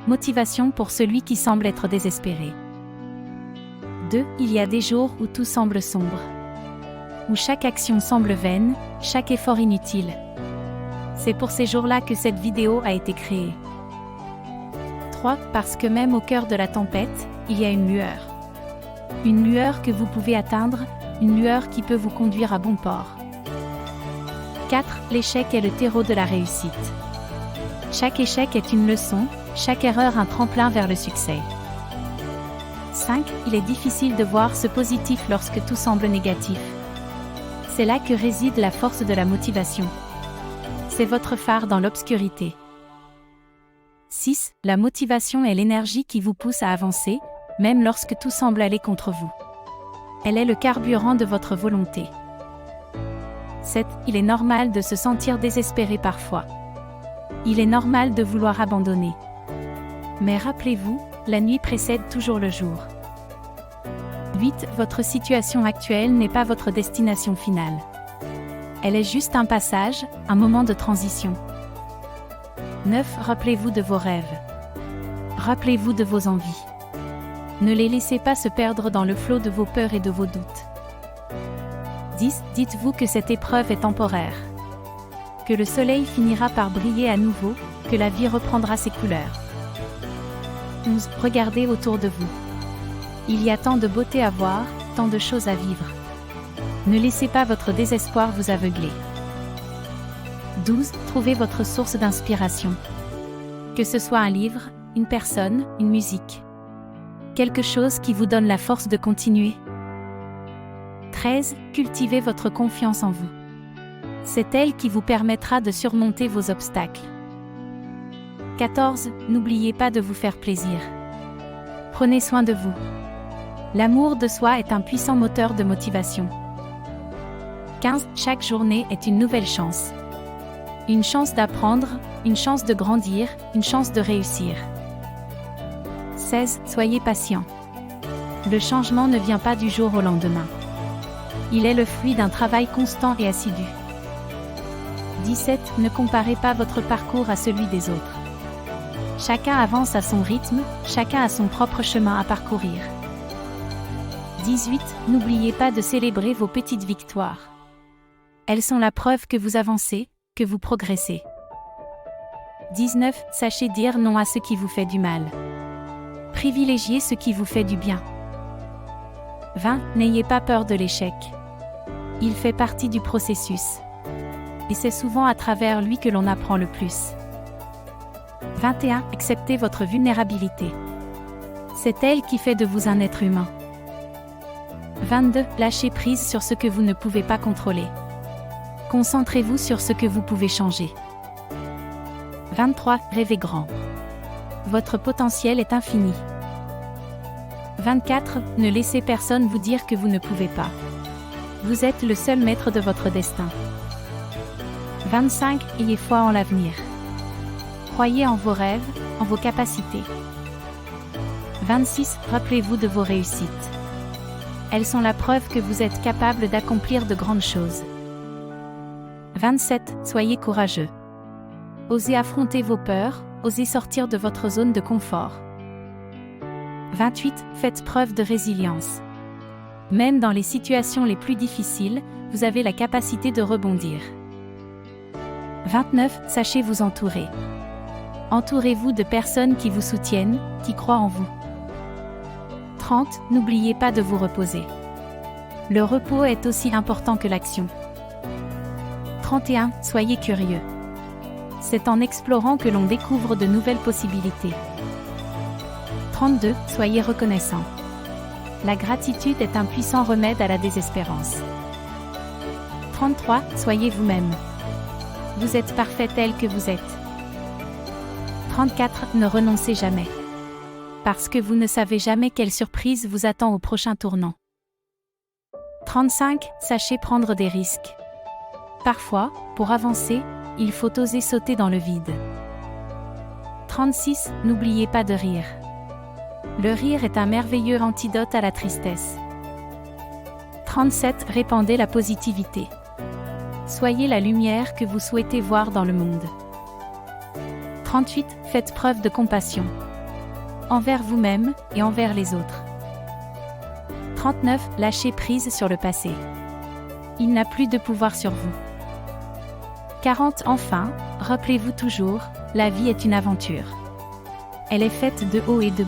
motivation pour celui qui semble être désespéré. 2. Il y a des jours où tout semble sombre. Où chaque action semble vaine, chaque effort inutile. C'est pour ces jours-là que cette vidéo a été créée. 3. Parce que même au cœur de la tempête, il y a une lueur. Une lueur que vous pouvez atteindre, une lueur qui peut vous conduire à bon port. 4. L'échec est le terreau de la réussite. Chaque échec est une leçon, chaque erreur un tremplin vers le succès. 5. Il est difficile de voir ce positif lorsque tout semble négatif. C'est là que réside la force de la motivation. C'est votre phare dans l'obscurité. 6. La motivation est l'énergie qui vous pousse à avancer, même lorsque tout semble aller contre vous. Elle est le carburant de votre volonté. 7. Il est normal de se sentir désespéré parfois. Il est normal de vouloir abandonner. Mais rappelez-vous, la nuit précède toujours le jour. 8. Votre situation actuelle n'est pas votre destination finale. Elle est juste un passage, un moment de transition. 9. Rappelez-vous de vos rêves. Rappelez-vous de vos envies. Ne les laissez pas se perdre dans le flot de vos peurs et de vos doutes. 10. Dites-vous que cette épreuve est temporaire. Que le soleil finira par briller à nouveau, que la vie reprendra ses couleurs. 11. Regardez autour de vous. Il y a tant de beauté à voir, tant de choses à vivre. Ne laissez pas votre désespoir vous aveugler. 12. Trouvez votre source d'inspiration. Que ce soit un livre, une personne, une musique. Quelque chose qui vous donne la force de continuer. 13. Cultivez votre confiance en vous. C'est elle qui vous permettra de surmonter vos obstacles. 14. N'oubliez pas de vous faire plaisir. Prenez soin de vous. L'amour de soi est un puissant moteur de motivation. 15. Chaque journée est une nouvelle chance. Une chance d'apprendre, une chance de grandir, une chance de réussir. 16. Soyez patient. Le changement ne vient pas du jour au lendemain. Il est le fruit d'un travail constant et assidu. 17. Ne comparez pas votre parcours à celui des autres. Chacun avance à son rythme, chacun a son propre chemin à parcourir. 18. N'oubliez pas de célébrer vos petites victoires. Elles sont la preuve que vous avancez, que vous progressez. 19. Sachez dire non à ce qui vous fait du mal. Privilégiez ce qui vous fait du bien. 20. N'ayez pas peur de l'échec. Il fait partie du processus. Et c'est souvent à travers lui que l'on apprend le plus. 21. Acceptez votre vulnérabilité. C'est elle qui fait de vous un être humain. 22. Lâchez prise sur ce que vous ne pouvez pas contrôler. Concentrez-vous sur ce que vous pouvez changer. 23. Rêvez grand. Votre potentiel est infini. 24. Ne laissez personne vous dire que vous ne pouvez pas. Vous êtes le seul maître de votre destin. 25. Ayez foi en l'avenir. Croyez en vos rêves, en vos capacités. 26. Rappelez-vous de vos réussites. Elles sont la preuve que vous êtes capable d'accomplir de grandes choses. 27. Soyez courageux. Osez affronter vos peurs, osez sortir de votre zone de confort. 28. Faites preuve de résilience. Même dans les situations les plus difficiles, vous avez la capacité de rebondir. 29. Sachez vous entourer. Entourez-vous de personnes qui vous soutiennent, qui croient en vous. 30. N'oubliez pas de vous reposer. Le repos est aussi important que l'action. 31. Soyez curieux. C'est en explorant que l'on découvre de nouvelles possibilités. 32. Soyez reconnaissant. La gratitude est un puissant remède à la désespérance. 33. Soyez vous-même. Vous êtes parfait tel que vous êtes. 34. Ne renoncez jamais. Parce que vous ne savez jamais quelle surprise vous attend au prochain tournant. 35. Sachez prendre des risques. Parfois, pour avancer, il faut oser sauter dans le vide. 36. N'oubliez pas de rire. Le rire est un merveilleux antidote à la tristesse. 37. Répandez la positivité. Soyez la lumière que vous souhaitez voir dans le monde. 38. Faites preuve de compassion. envers vous-même et envers les autres. 39. Lâchez prise sur le passé. Il n'a plus de pouvoir sur vous. 40. Enfin, rappelez-vous toujours, la vie est une aventure. Elle est faite de hauts et de bas.